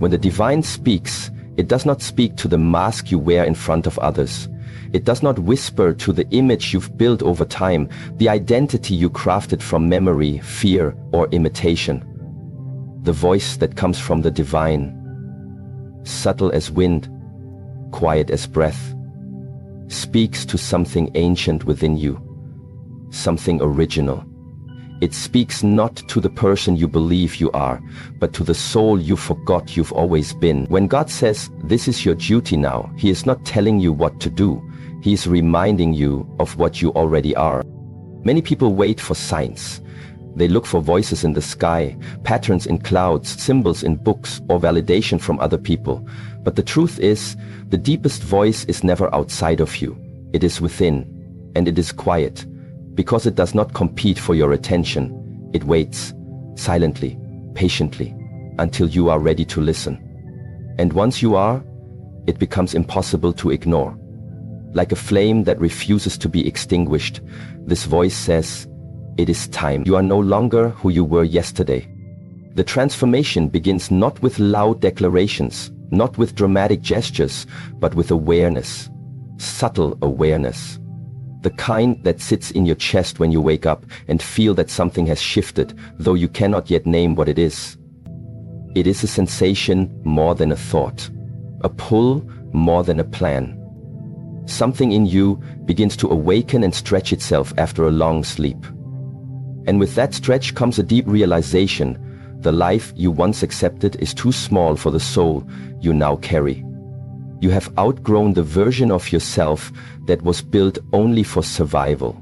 When the divine speaks, it does not speak to the mask you wear in front of others. It does not whisper to the image you've built over time, the identity you crafted from memory, fear, or imitation. The voice that comes from the divine, subtle as wind, quiet as breath, speaks to something ancient within you, something original. It speaks not to the person you believe you are, but to the soul you forgot you've always been. When God says, "This is your duty now," He is not telling you what to do. He is reminding you of what you already are. Many people wait for signs. They look for voices in the sky, patterns in clouds, symbols in books, or validation from other people. But the truth is, the deepest voice is never outside of you. It is within, and it is quiet, because it does not compete for your attention. It waits, silently, patiently, until you are ready to listen. And once you are, it becomes impossible to ignore. Like a flame that refuses to be extinguished, this voice says, "It is time." You are no longer who you were yesterday. The transformation begins not with loud declarations, not with dramatic gestures, but with awareness, subtle awareness. The kind that sits in your chest when you wake up and feel that something has shifted, though you cannot yet name what it is. It is a sensation more than a thought, a pull more than a plan. Something in you begins to awaken and stretch itself after a long sleep. And with that stretch comes a deep realization: the life you once accepted is too small for the soul you now carry. You have outgrown the version of yourself that was built only for survival.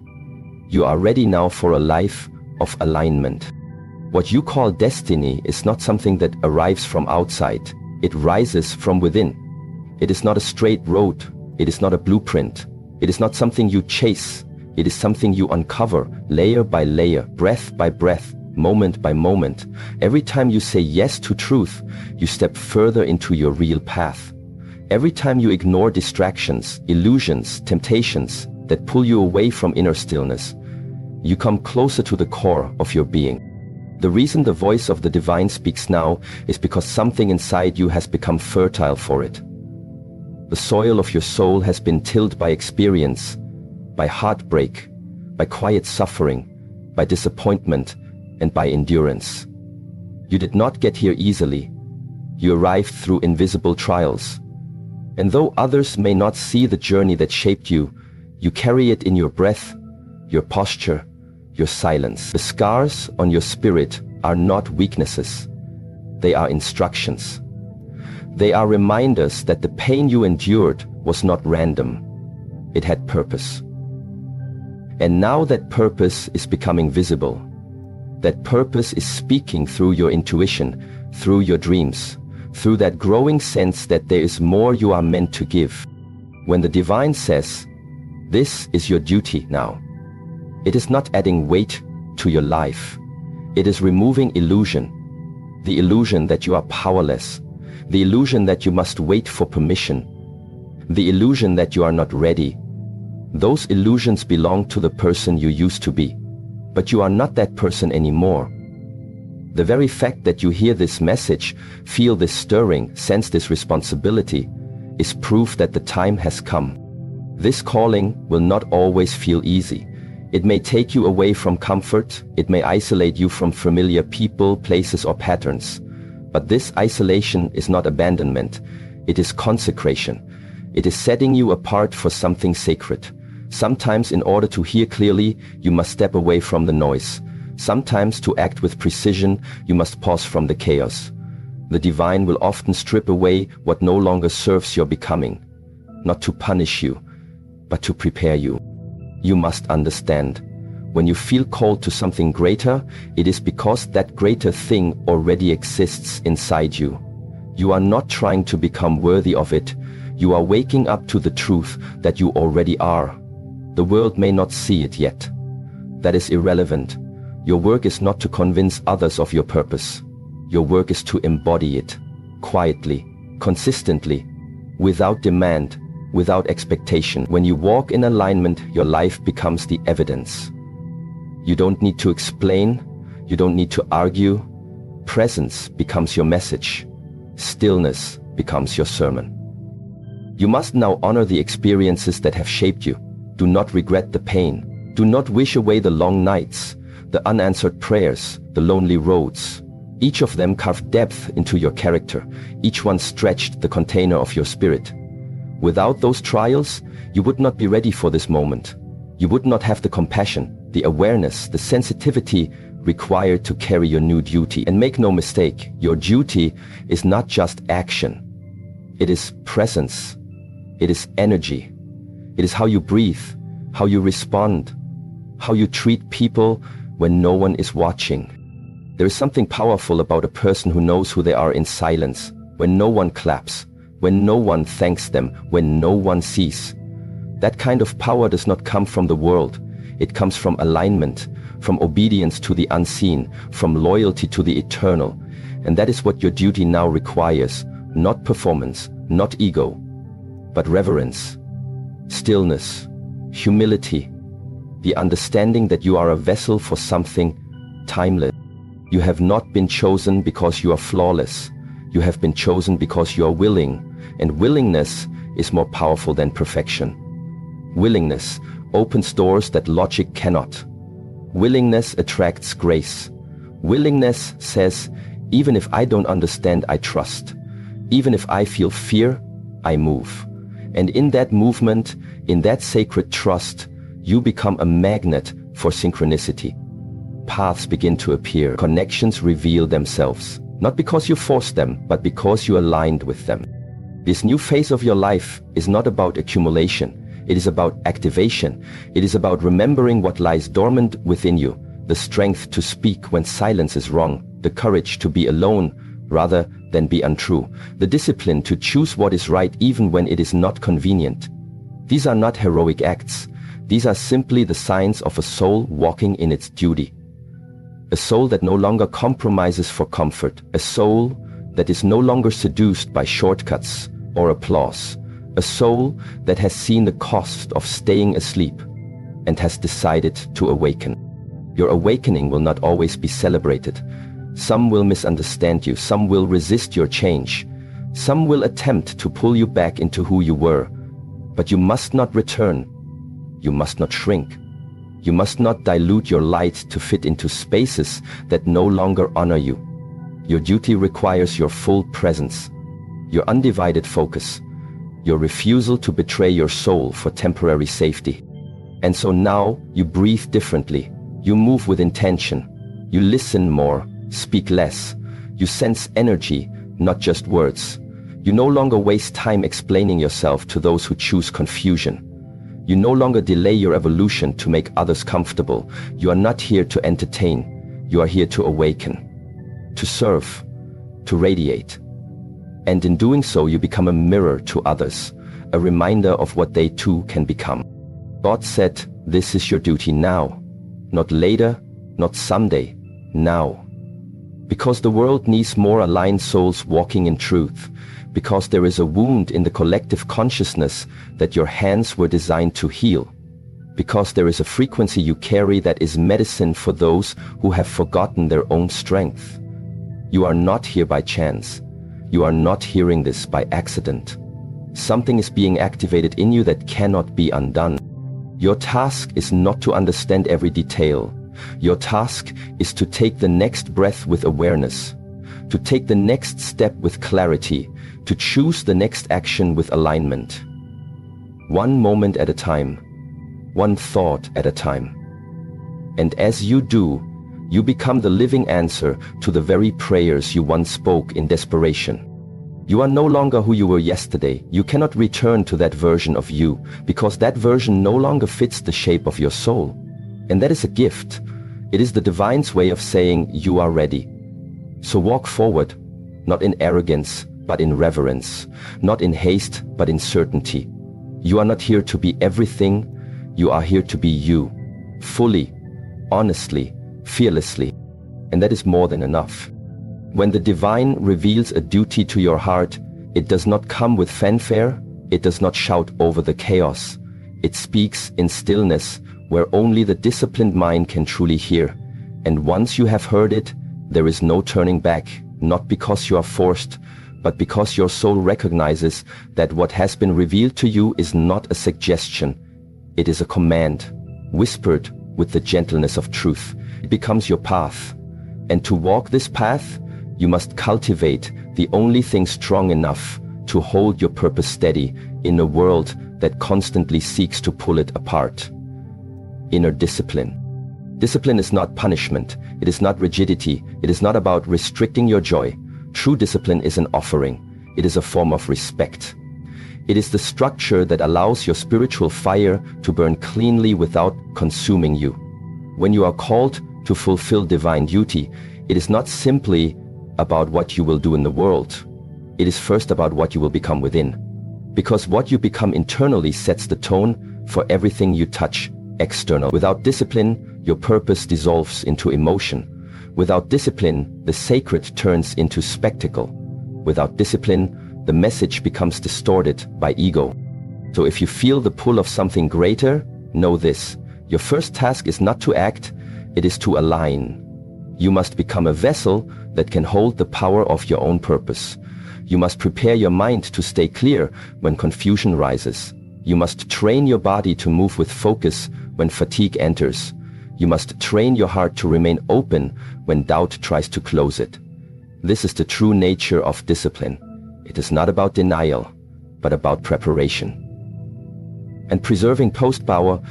You are ready now for a life of alignment. What you call destiny is not something that arrives from outside. It rises from within. It is not a straight road. It is not a blueprint. It is not something you chase. It is something you uncover, layer by layer, breath by breath, moment by moment. Every time you say yes to truth, you step further into your real path. Every time you ignore distractions, illusions, temptations that pull you away from inner stillness, you come closer to the core of your being. The reason the voice of the divine speaks now is because something inside you has become fertile for it. The soil of your soul has been tilled by experience, by heartbreak, by quiet suffering, by disappointment, and by endurance. You did not get here easily. You arrived through invisible trials. And though others may not see the journey that shaped you, you carry it in your breath, your posture, your silence. The scars on your spirit are not weaknesses. They are instructions. They are reminders that the pain you endured was not random. It had purpose. And now that purpose is becoming visible. That purpose is speaking through your intuition, through your dreams, through that growing sense that there is more you are meant to give. When the divine says, "This is your duty now," it is not adding weight to your life. It is removing illusion. The illusion that you are powerless. The illusion that you must wait for permission. The illusion that you are not ready. Those illusions belong to the person you used to be. But you are not that person anymore. The very fact that you hear this message, feel this stirring, sense this responsibility, is proof that the time has come. This calling will not always feel easy. It may take you away from comfort. It may isolate you from familiar people, places, or patterns. But this isolation is not abandonment. It is consecration. It is setting you apart for something sacred. Sometimes in order to hear clearly, you must step away from the noise. Sometimes to act with precision, you must pause from the chaos. The divine will often strip away what no longer serves your becoming, not to punish you, but to prepare you. You must understand, when you feel called to something greater, it is because that greater thing already exists inside you. You are not trying to become worthy of it. You are waking up to the truth that you already are. The world may not see it yet. That is irrelevant. Your work is not to convince others of your purpose. Your work is to embody it, quietly, consistently, without demand, without expectation. When you walk in alignment, your life becomes the evidence. You don't need to explain. You don't need to argue. Presence becomes your message. Stillness becomes your sermon. You must now honor the experiences that have shaped you. Do not regret the pain. Do not wish away the long nights, the unanswered prayers, the lonely roads. Each of them carved depth into your character. Each one stretched the container of your spirit. Without those trials, you would not be ready for this moment. You would not have the compassion, the awareness, the sensitivity required to carry your new duty. And make no mistake, your duty is not just action. It is presence. It is energy. It is how you breathe, how you respond, how you treat people when no one is watching. There is something powerful about a person who knows who they are in silence, when no one claps, when no one thanks them, when no one sees. That kind of power does not come from the world. It comes from alignment, from obedience to the unseen, from loyalty to the eternal. And that is what your duty now requires, not performance, not ego, but reverence, stillness, humility, the understanding that you are a vessel for something timeless. You have not been chosen because you are flawless. You have been chosen because you are willing, and willingness is more powerful than perfection. Willingness opens doors that logic cannot. Willingness attracts grace. Willingness says, even if I don't understand, I trust. Even if I feel fear, I move. And in that movement, in that sacred trust, you become a magnet for synchronicity. Paths begin to appear. Connections reveal themselves. Not because you forced them, but because you aligned with them. This new phase of your life is not about accumulation. It is about activation. It is about remembering what lies dormant within you. The strength to speak when silence is wrong. The courage to be alone rather than be untrue. The discipline to choose what is right even when it is not convenient. These are not heroic acts. These are simply the signs of a soul walking in its duty. A soul that no longer compromises for comfort. A soul that is no longer seduced by shortcuts or applause. A soul that has seen the cost of staying asleep and has decided to awaken. Your awakening will not always be celebrated. Some will misunderstand you. Some will resist your change. Some will attempt to pull you back into who you were. But you must not return. You must not shrink. You must not dilute your light to fit into spaces that no longer honor you. Your duty requires your full presence, your undivided focus, your refusal to betray your soul for temporary safety. And so now you breathe differently. You move with intention. You listen more, speak less. You sense energy, not just words. You no longer waste time explaining yourself to those who choose confusion. You no longer delay your evolution to make others comfortable. You are not here to entertain. You are here to awaken, to serve, to radiate. And in doing so, you become a mirror to others, a reminder of what they too can become. God said, this is your duty now, not later, not someday, now. Because the world needs more aligned souls walking in truth. Because there is a wound in the collective consciousness that your hands were designed to heal. Because there is a frequency you carry that is medicine for those who have forgotten their own strength. You are not here by chance. You are not hearing this by accident. Something is being activated in you that cannot be undone. Your task is not to understand every detail. Your task is to take the next breath with awareness, to take the next step with clarity, to choose the next action with alignment. One moment at a time, one thought at a time. And as you do, you become the living answer to the very prayers you once spoke in desperation. You are no longer who you were yesterday. You cannot return to that version of you, because that version no longer fits the shape of your soul. And that is a gift. It is the divine's way of saying you are ready. So walk forward, not in arrogance, but in reverence, not in haste, but in certainty. You are not here to be everything. You are here to be you, fully, honestly, fearlessly. And that is more than enough. When the divine reveals a duty to your heart, it does not come with fanfare. It does not shout over the chaos. It speaks in stillness, where only the disciplined mind can truly hear. And once you have heard it, there is no turning back, not because you are forced, but because your soul recognizes that what has been revealed to you is not a suggestion, it is a command, whispered with the gentleness of truth. It becomes your path. And to walk this path, you must cultivate the only thing strong enough to hold your purpose steady in a world that constantly seeks to pull it apart. Inner discipline. Discipline is not punishment. It is not rigidity. It is not about restricting your joy. True discipline is an offering. It is a form of respect. It is the structure that allows your spiritual fire to burn cleanly without consuming you. When you are called to fulfill divine duty, it is not simply about what you will do in the world. It is first about what you will become within. Because what you become internally sets the tone for everything you touch external. Without discipline, your purpose dissolves into emotion. Without discipline, the sacred turns into spectacle. Without discipline, the message becomes distorted by ego. So if you feel the pull of something greater, know this. Your first task is not to act, it is to align. You must become a vessel that can hold the power of your own purpose. You must prepare your mind to stay clear when confusion rises. You must train your body to move with focus when fatigue enters. You must train your heart to remain open when doubt tries to close it. This is the true nature of discipline. It is not about denial, but about preparation. And preserving post-power,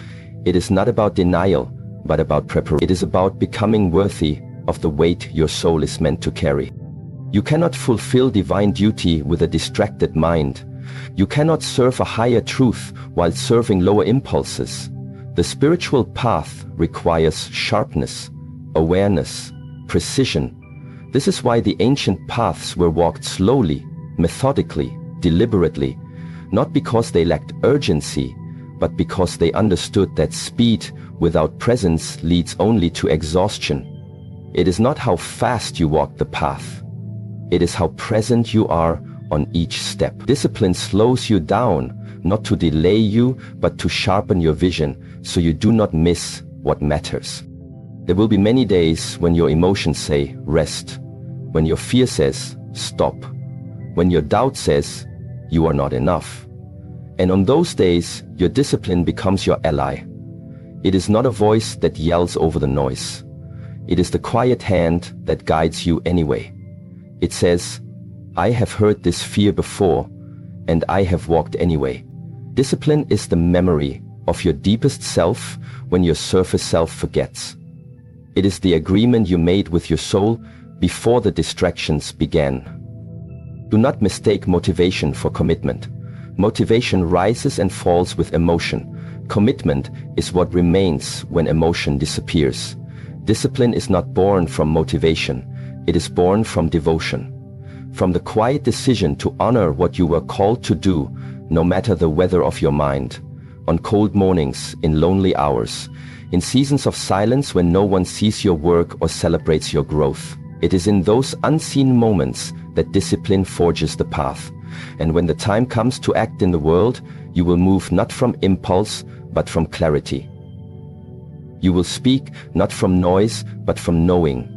it is not about denial, but about preparation. It is about becoming worthy of the weight your soul is meant to carry. You cannot fulfill divine duty with a distracted mind. You cannot serve a higher truth while serving lower impulses. The spiritual path requires sharpness, awareness, precision. This is why the ancient paths were walked slowly, methodically, deliberately, not because they lacked urgency, but because they understood that speed without presence leads only to exhaustion. It is not how fast you walk the path. It is how present you are on each step. Discipline slows you down, not to delay you, but to sharpen your vision so you do not miss what matters. There will be many days when your emotions say, rest. When your fear says, stop. When your doubt says, you are not enough. And on those days, your discipline becomes your ally. It is not a voice that yells over the noise. It is the quiet hand that guides you anyway. It says, I have heard this fear before, and I have walked anyway. Discipline is the memory of your deepest self when your surface self forgets. It is the agreement you made with your soul before the distractions began. Do not mistake motivation for commitment. Motivation rises and falls with emotion. Commitment is what remains when emotion disappears. Discipline is not born from motivation. It is born from devotion. From the quiet decision to honor what you were called to do, no matter the weather of your mind. On cold mornings, in lonely hours, in seasons of silence when no one sees your work or celebrates your growth. It is in those unseen moments that discipline forges the path. And when the time comes to act in the world, you will move not from impulse, but from clarity. You will speak not from noise, but from knowing.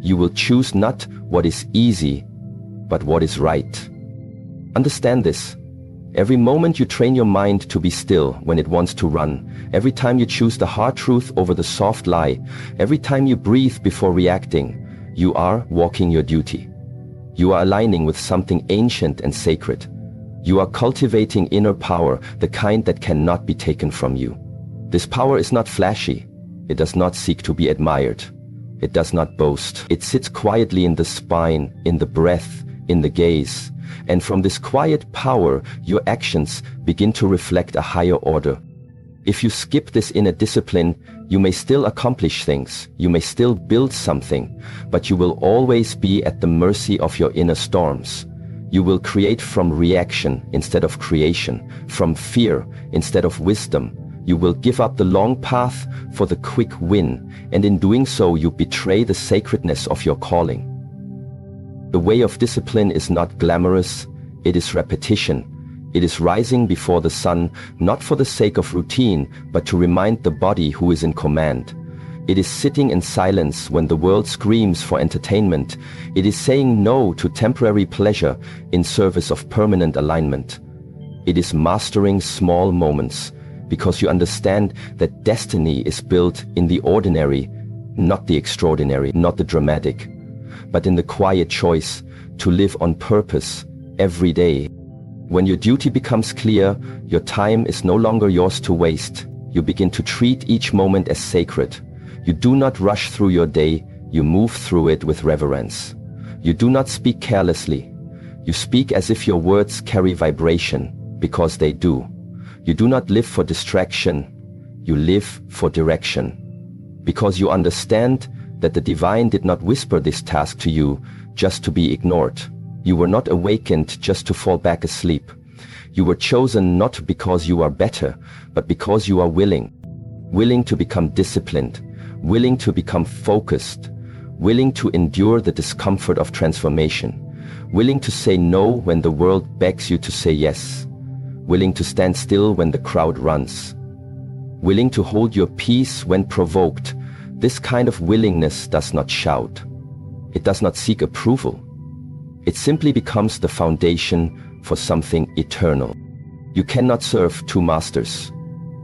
You will choose not what is easy, but what is right. Understand this. Every moment you train your mind to be still when it wants to run, every time you choose the hard truth over the soft lie, every time you breathe before reacting, you are walking your duty. You are aligning with something ancient and sacred. You are cultivating inner power, the kind that cannot be taken from you. This power is not flashy. It does not seek to be admired. It does not boast. It sits quietly in the spine, in the breath, in the gaze. And from this quiet power, your actions begin to reflect a higher order. If you skip this inner discipline, you may still accomplish things, you may still build something, but you will always be at the mercy of your inner storms. You will create from reaction instead of creation, from fear instead of wisdom. You will give up the long path for the quick win, and in doing so you betray the sacredness of your calling. The way of discipline is not glamorous, it is repetition. It is rising before the sun, not for the sake of routine, but to remind the body who is in command. It is sitting in silence when the world screams for entertainment. It is saying no to temporary pleasure in service of permanent alignment. It is mastering small moments, because you understand that destiny is built in the ordinary, not the extraordinary, not the dramatic, but in the quiet choice to live on purpose every day. When your duty becomes clear, your time is no longer yours to waste. You begin to treat each moment as sacred. You do not rush through your day, you move through it with reverence. You do not speak carelessly. You speak as if your words carry vibration, because they do. You do not live for distraction, you live for direction. Because you understand that the divine did not whisper this task to you just to be ignored. You were not awakened just to fall back asleep. You were chosen not because you are better, but because you are willing. Willing to become disciplined, willing to become focused, willing to endure the discomfort of transformation, willing to say no when the world begs you to say yes, willing to stand still when the crowd runs, willing to hold your peace when provoked. This kind of willingness does not shout. It does not seek approval. It simply becomes the foundation for something eternal. You cannot serve two masters.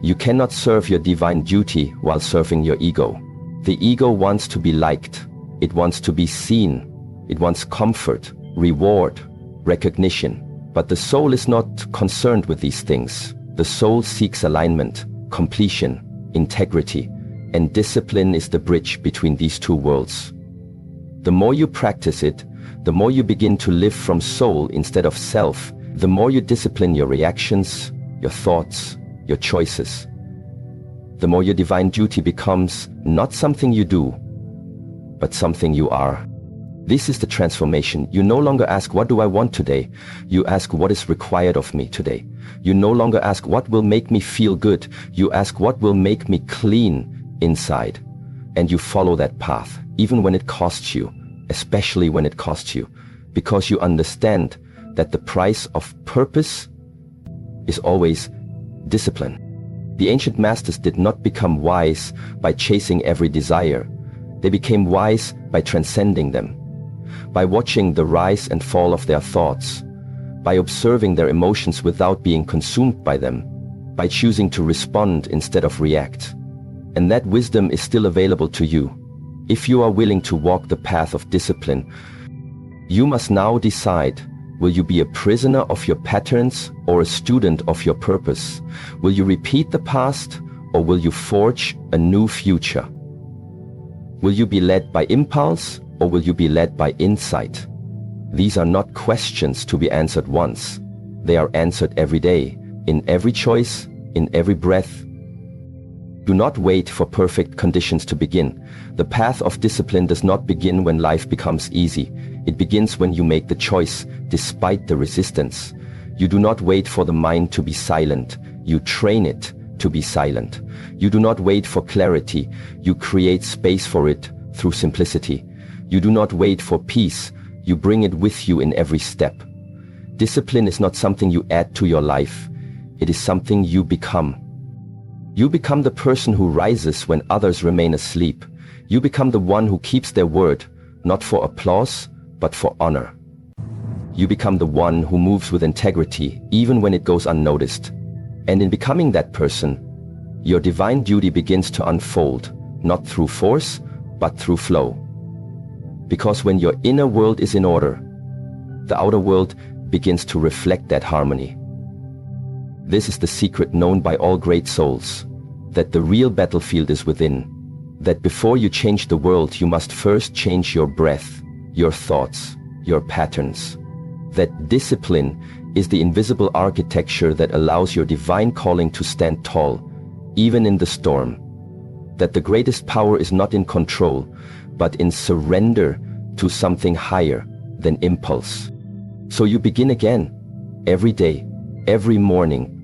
You cannot serve your divine duty while serving your ego. The ego wants to be liked. It wants to be seen. It wants comfort, reward, recognition. But the soul is not concerned with these things. The soul seeks alignment, completion, integrity, and discipline is the bridge between these two worlds. The more you practice it, the more you begin to live from soul instead of self, the more you discipline your reactions, your thoughts, your choices. The more your divine duty becomes not something you do, but something you are. This is the transformation. You no longer ask, what do I want today? You ask, what is required of me today? You no longer ask, what will make me feel good? You ask, what will make me clean inside? And you follow that path, even when it costs you, especially when it costs you, because you understand that the price of purpose is always discipline. The ancient masters did not become wise by chasing every desire. They became wise by transcending them, by watching the rise and fall of their thoughts, by observing their emotions without being consumed by them, by choosing to respond instead of react. And that wisdom is still available to you. If you are willing to walk the path of discipline, you must now decide, will you be a prisoner of your patterns or a student of your purpose? Will you repeat the past or will you forge a new future? Will you be led by impulse or will you be led by insight? These are not questions to be answered once. They are answered every day, in every choice, in every breath. Do not wait for perfect conditions to begin. The path of discipline does not begin when life becomes easy. It begins when you make the choice, despite the resistance. You do not wait for the mind to be silent. You train it to be silent. You do not wait for clarity. You create space for it through simplicity. You do not wait for peace. You bring it with you in every step. Discipline is not something you add to your life. It is something you become. You become the person who rises when others remain asleep. You become the one who keeps their word, not for applause, but for honor. You become the one who moves with integrity, even when it goes unnoticed. And in becoming that person, your divine duty begins to unfold, not through force, but through flow. Because when your inner world is in order, the outer world begins to reflect that harmony. This is the secret known by all great souls, that the real battlefield is within, that before you change the world, you must first change your breath, your thoughts, your patterns. That discipline is the invisible architecture that allows your divine calling to stand tall, even in the storm. That the greatest power is not in control, but in surrender to something higher than impulse. So you begin again, every day, every morning.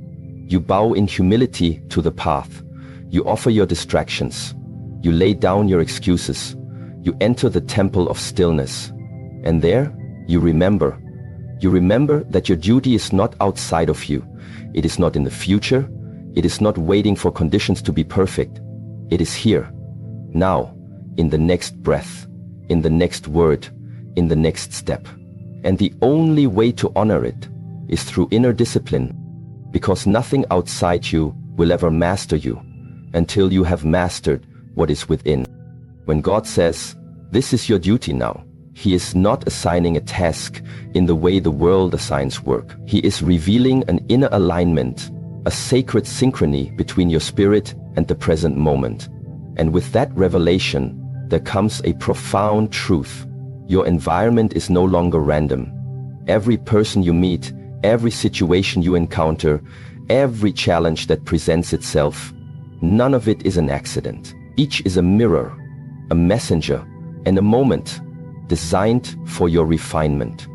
You bow in humility to the path. You offer your distractions. You lay down your excuses. You enter the temple of stillness. And there, you remember. You remember that your duty is not outside of you. It is not in the future. It is not waiting for conditions to be perfect. It is here. now, in the next breath, in the next word, in the next step. And the only way to honor it is through inner discipline, because nothing outside you will ever master you until you have mastered what is within. When God says, "This is your duty now," He is not assigning a task in the way the world assigns work. He is revealing an inner alignment, a sacred synchrony between your spirit and the present moment. And with that revelation, there comes a profound truth. Your environment is no longer random. Every person you meet, every situation you encounter, every challenge that presents itself, none of it is an accident. Each is a mirror, a messenger, and a moment designed for your refinement.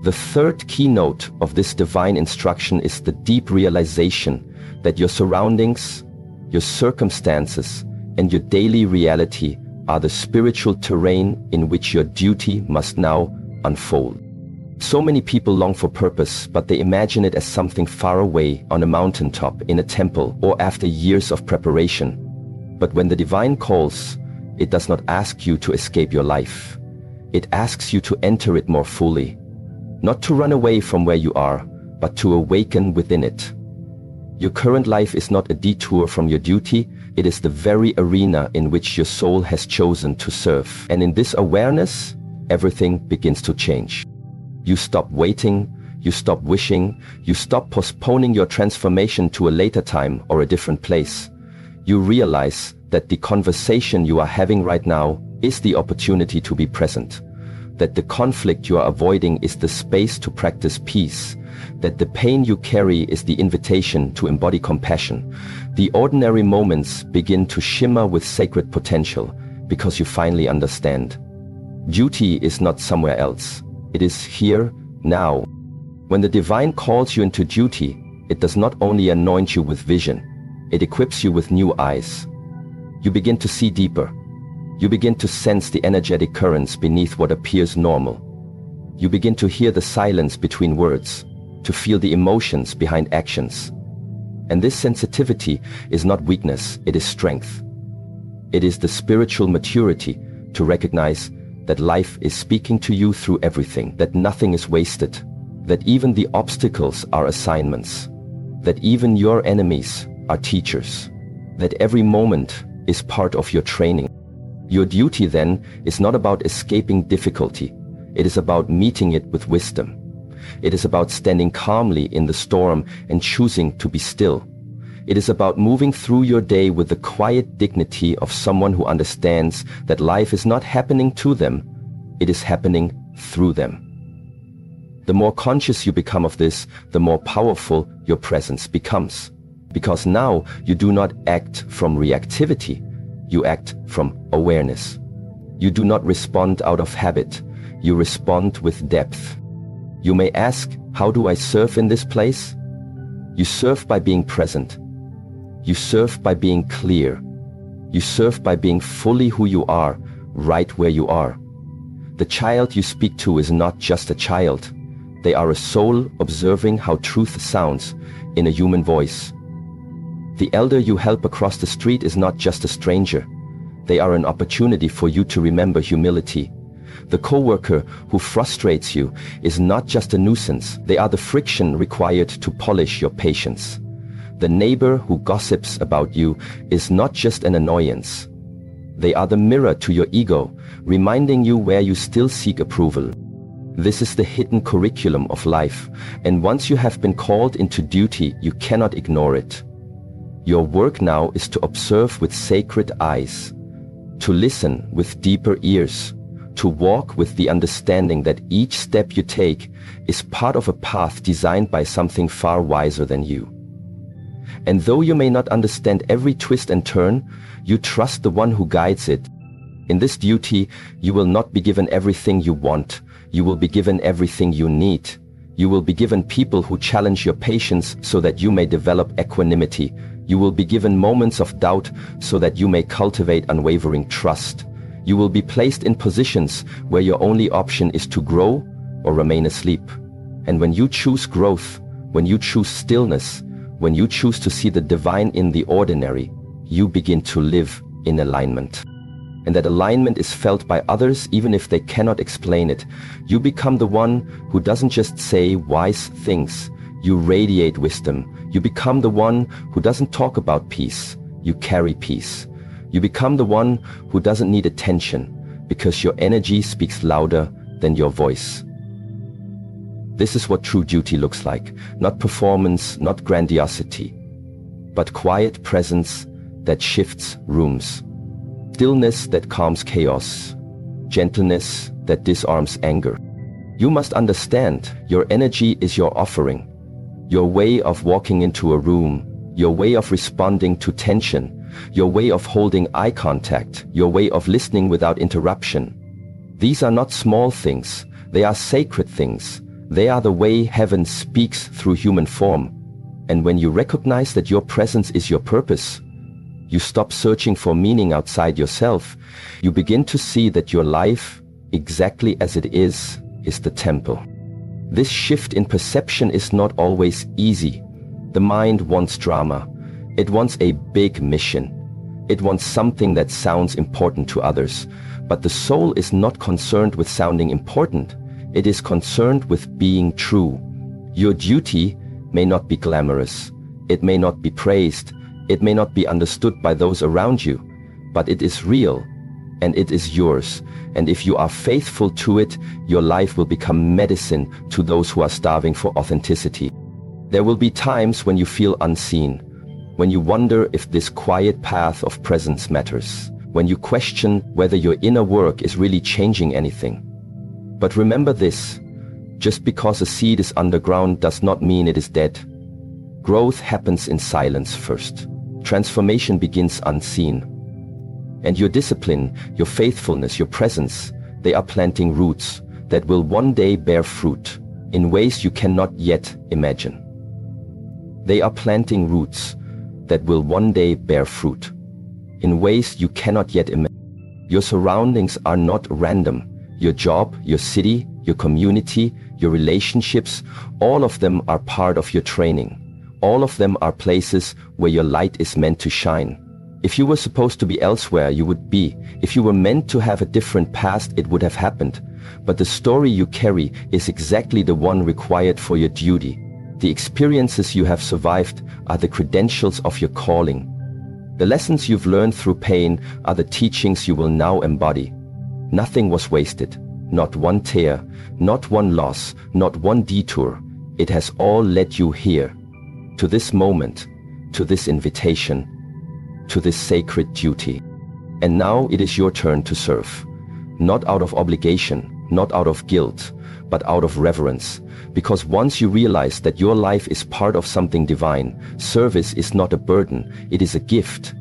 The third keynote of this divine instruction is the deep realization that your surroundings, your circumstances, and your daily reality are the spiritual terrain in which your duty must now unfold. So many people long for purpose, but they imagine it as something far away on a mountaintop, in a temple, or after years of preparation. But when the divine calls, it does not ask you to escape your life. It asks you to enter it more fully. Not to run away from where you are, but to awaken within it. Your current life is not a detour from your duty, it is the very arena in which your soul has chosen to serve. And in this awareness, everything begins to change. You stop waiting, you stop wishing, you stop postponing your transformation to a later time or a different place. You realize that the conversation you are having right now is the opportunity to be present. That the conflict you are avoiding is the space to practice peace. That the pain you carry is the invitation to embody compassion. The ordinary moments begin to shimmer with sacred potential because you finally understand. Duty is not somewhere else. It is here, now. When the divine calls you into duty, it does not only anoint you with vision, it equips you with new eyes. You begin to see deeper. You begin to sense the energetic currents beneath what appears normal. You begin to hear the silence between words, to feel the emotions behind actions. And this sensitivity is not weakness, it is strength. It is the spiritual maturity to recognize that life is speaking to you through everything, that nothing is wasted, that even the obstacles are assignments, that even your enemies are teachers, that every moment is part of your training. Your duty then is not about escaping difficulty. It is about meeting it with wisdom. It is about standing calmly in the storm and choosing to be still. It is about moving through your day with the quiet dignity of someone who understands that life is not happening to them, it is happening through them. The more conscious you become of this, the more powerful your presence becomes. Because now you do not act from reactivity, you act from awareness. You do not respond out of habit, you respond with depth. You may ask, how do I serve in this place? You serve by being present. You serve by being clear. You serve by being fully who you are, right where you are. The child you speak to is not just a child. They are a soul observing how truth sounds in a human voice. The elder you help across the street is not just a stranger. They are an opportunity for you to remember humility. The coworker who frustrates you is not just a nuisance. They are the friction required to polish your patience. The neighbor who gossips about you is not just an annoyance. They are the mirror to your ego, reminding you where you still seek approval. This is the hidden curriculum of life, and once you have been called into duty, you cannot ignore it. Your work now is to observe with sacred eyes, to listen with deeper ears, to walk with the understanding that each step you take is part of a path designed by something far wiser than you. And though you may not understand every twist and turn, you trust the one who guides it. In this duty, you will not be given everything you want. You will be given everything you need. You will be given people who challenge your patience so that you may develop equanimity. You will be given moments of doubt so that you may cultivate unwavering trust. You will be placed in positions where your only option is to grow or remain asleep. And when you choose growth, when you choose stillness, when you choose to see the divine in the ordinary, you begin to live in alignment. And that alignment is felt by others even if they cannot explain it. You become the one who doesn't just say wise things, you radiate wisdom. You become the one who doesn't talk about peace, you carry peace. You become the one who doesn't need attention because your energy speaks louder than your voice. This is what true duty looks like. Not performance, not grandiosity, but quiet presence that shifts rooms. Stillness that calms chaos. Gentleness that disarms anger. You must understand, your energy is your offering. Your way of walking into a room, your way of responding to tension, your way of holding eye contact, your way of listening without interruption. These are not small things, they are sacred things. They are the way heaven speaks through human form. And when you recognize that your presence is your purpose, you stop searching for meaning outside yourself. You begin to see that your life, exactly as it is the temple. This shift in perception is not always easy. The mind wants drama. It wants a big mission. It wants something that sounds important to others. But the soul is not concerned with sounding important. It is concerned with being true. Your duty may not be glamorous. It may not be praised. It may not be understood by those around you. But it is real, and it is yours. And if you are faithful to it, your life will become medicine to those who are starving for authenticity. There will be times when you feel unseen, when you wonder if this quiet path of presence matters, when you question whether your inner work is really changing anything. But remember this, just because a seed is underground does not mean it is dead. Growth happens in silence first. Transformation begins unseen. And your discipline, your faithfulness, your presence, they are planting roots that will one day bear fruit in ways you cannot yet imagine. They are planting roots that will one day bear fruit in ways you cannot yet imagine. Your surroundings are not random. Your job, your city, your community, your relationships, all of them are part of your training. All of them are places where your light is meant to shine. If you were supposed to be elsewhere, you would be. If you were meant to have a different past, it would have happened. But the story you carry is exactly the one required for your duty. The experiences you have survived are the credentials of your calling. The lessons you've learned through pain are the teachings you will now embody. Nothing was wasted. Not one tear, not one loss, not one detour. It has all led you here, to this moment, to this invitation, to this sacred duty. And now it is your turn to serve. Not out of obligation, not out of guilt, but out of reverence. Because once you realize that your life is part of something divine, service is not a burden, it is a gift.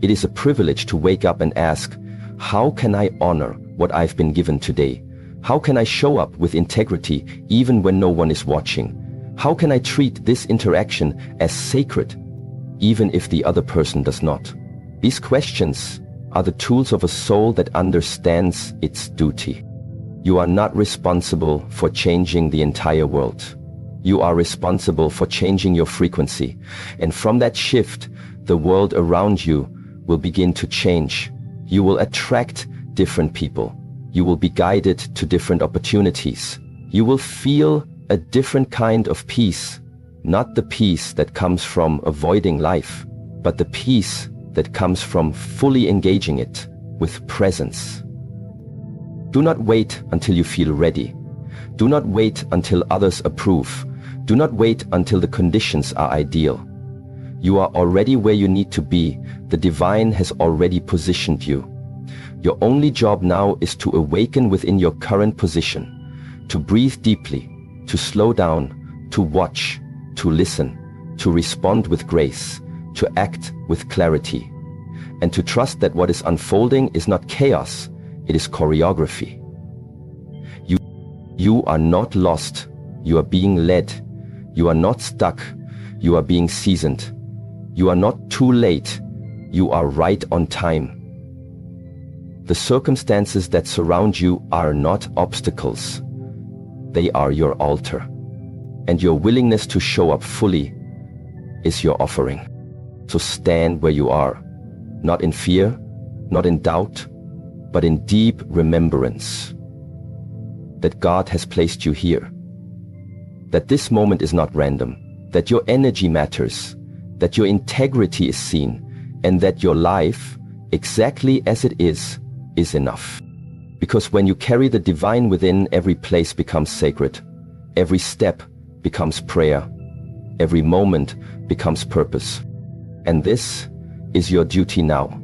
It is a privilege to wake up and ask, how can I honor what I've been given today? How can I show up with integrity even when no one is watching? How can I treat this interaction as sacred, even if the other person does not? These questions are the tools of a soul that understands its duty. You are not responsible for changing the entire world. You are responsible for changing your frequency. And from that shift, the world around you will begin to change. You will attract different people. You will be guided to different opportunities. You will feel a different kind of peace. Not the peace that comes from avoiding life, but the peace that comes from fully engaging it with presence. Do not wait until you feel ready. Do not wait until others approve. Do not wait until the conditions are ideal. You are already where you need to be. The divine has already positioned you. Your only job now is to awaken within your current position, to breathe deeply, to slow down, to watch, to listen, to respond with grace, to act with clarity, and to trust that what is unfolding is not chaos, it is choreography. You are not lost, you are being led. You are not stuck, you are being seasoned. You are not too late, you are right on time. The circumstances that surround you are not obstacles. They are your altar. And your willingness to show up fully is your offering. So stand where you are, not in fear, not in doubt, but in deep remembrance that God has placed you here, that this moment is not random, that your energy matters, that your integrity is seen, and that your life, exactly as it is enough. Because when you carry the divine within, every place becomes sacred, every step becomes prayer, every moment becomes purpose. And this is your duty now.